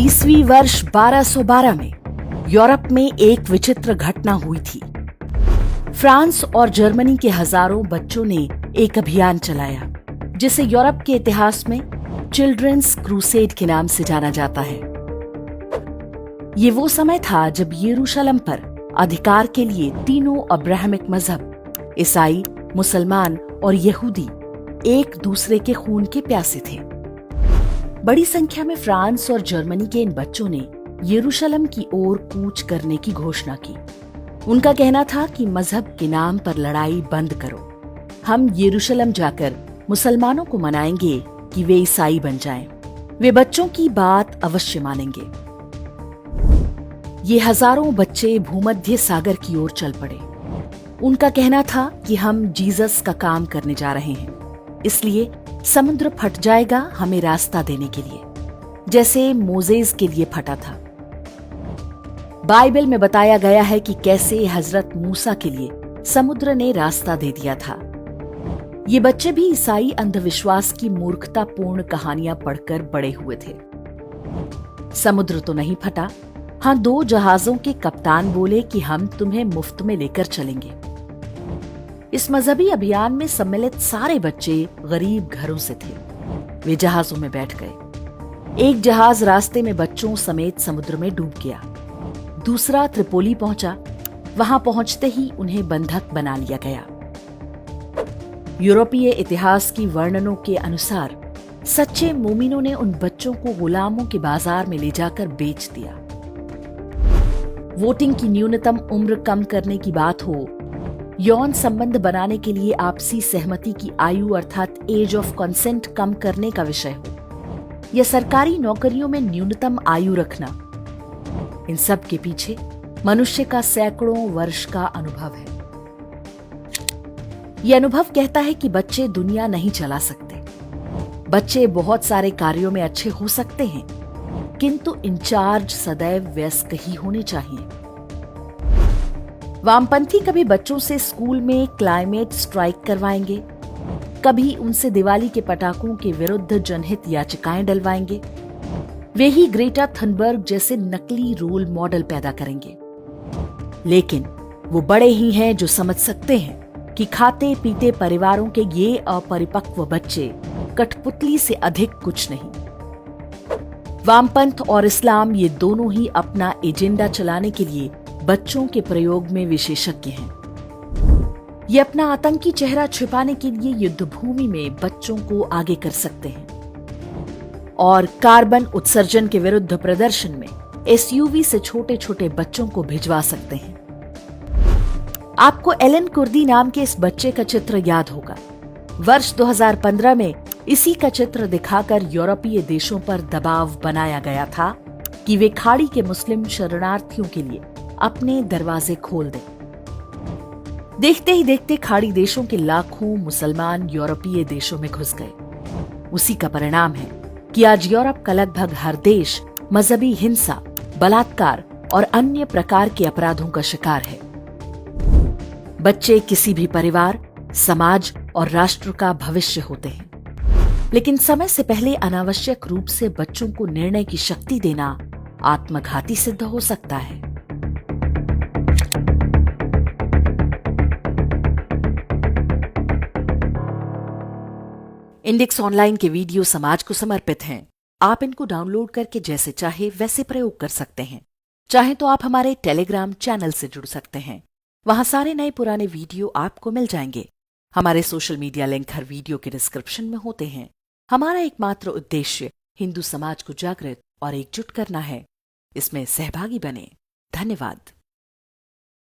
ईस्वी वर्ष 1212 में यूरोप में एक विचित्र घटना हुई थी। फ्रांस और जर्मनी के हजारों बच्चों ने एक अभियान चलाया जिसे यूरोप के इतिहास में चिल्ड्रंस क्रूसेड के नाम से जाना जाता है। ये वो समय था जब यरूशलेम पर अधिकार के लिए तीनों अब्राहमिक मजहब ईसाई, मुसलमान और यहूदी एक दूसरे के खून के प्यासे थे। बड़ी संख्या में फ्रांस और जर्मनी के इन बच्चों ने यरूशलेम की ओर कूच करने की घोषणा की। उनका कहना था कि मजहब के नाम पर लड़ाई बंद करो, हम यरूशलेम जाकर मुसलमानों को मनाएंगे कि वे ईसाई बन जाएं। वे बच्चों की बात अवश्य मानेंगे। ये हजारों बच्चे भूमध्य सागर की ओर चल पड़े। उनका कहना था कि हम जीसस का काम करने जा रहे हैं, इसलिए समुद्र फट जाएगा हमें रास्ता देने के लिए, जैसे मोजेस के लिए फटा था। बाइबल में बताया गया है कि कैसे हजरत मूसा के लिए समुद्र ने रास्ता दे दिया था। ये बच्चे भी ईसाई अंधविश्वास की मूर्खतापूर्ण कहानियां पढ़कर बड़े हुए थे। समुद्र तो नहीं फटा। हाँ, 2 जहाजों के कप्तान बोले कि हम तुम्हें मुफ्त में लेकर चलेंगे। इस मजहबी अभियान में सम्मिलित सारे बच्चे गरीब घरों से थे। वे जहाजों में बैठ गए। एक जहाज रास्ते में बच्चों समेत समुद्र में डूब गया। दूसरा त्रिपोली पहुंचा। वहां पहुंचते ही उन्हें बंधक बना लिया गया। यूरोपीय इतिहास की वर्णनों के अनुसार सच्चे मोमिनों ने उन बच्चों को गुलामों के बाजार में ले जाकर बेच दिया। वोटिंग की न्यूनतम उम्र कम करने की बात हो, यौन संबंध बनाने के लिए आपसी सहमति की आयु अर्थात एज ऑफ कंसेंट कम करने का विषय हो, या सरकारी नौकरियों में न्यूनतम आयु रखना, इन सब के पीछे मनुष्य का सैकड़ों वर्ष का अनुभव है। यह अनुभव कहता है कि बच्चे दुनिया नहीं चला सकते। बच्चे बहुत सारे कार्यों में अच्छे हो सकते हैं, किंतु इंचार्ज सदैव वयस्क ही होने चाहिए। वामपंथी कभी बच्चों से स्कूल में क्लाइमेट स्ट्राइक करवाएंगे, कभी उनसे दिवाली के पटाखों के विरुद्ध जनहित याचिकाएं डलवाएंगे। वे ही ग्रेटा थनबर्ग जैसे नकली रोल मॉडल पैदा करेंगे। लेकिन वो बड़े ही हैं जो समझ सकते हैं कि खाते पीते परिवारों के ये अपरिपक्व बच्चे कठपुतली से अधिक कुछ नहीं। वामपंथ और इस्लाम ये दोनों ही अपना एजेंडा चलाने के लिए बच्चों के प्रयोग में विशेषज्ञ हैं। ये अपना आतंकी चेहरा छिपाने के लिए युद्ध भूमि में बच्चों को आगे कर सकते हैं और कार्बन उत्सर्जन के विरुद्ध प्रदर्शन में एसयूवी से छोटे छोटे बच्चों को भिजवा सकते हैं। आपको एलन कुर्दी नाम के इस बच्चे का चित्र याद होगा। वर्ष 2015 में इसी का चित्र दिखाकर यूरोपीय देशों पर दबाव बनाया गया था कि वे खाड़ी के मुस्लिम शरणार्थियों के लिए अपने दरवाजे खोल दें। देखते ही देखते खाड़ी देशों के लाखों मुसलमान यूरोपीय देशों में घुस गए। उसी का परिणाम है कि आज यूरोप का लगभग हर देश मजहबी हिंसा, बलात्कार और अन्य प्रकार के अपराधों का शिकार है। बच्चे किसी भी परिवार, समाज और राष्ट्र का भविष्य होते हैं, लेकिन समय से पहले अनावश्यक रूप से बच्चों को निर्णय की शक्ति देना आत्मघाती सिद्ध हो सकता है। इंडेक्स ऑनलाइन के वीडियो समाज को समर्पित हैं। आप इनको डाउनलोड करके जैसे चाहे वैसे प्रयोग कर सकते हैं। चाहे तो आप हमारे टेलीग्राम चैनल से जुड़ सकते हैं। वहां सारे नए पुराने वीडियो आपको मिल जाएंगे। हमारे सोशल मीडिया लिंक हर वीडियो के डिस्क्रिप्शन में होते हैं। हमारा एकमात्र उद्देश्य हिंदू समाज को जागृत और एकजुट करना है। इसमें सहभागी बने। धन्यवाद।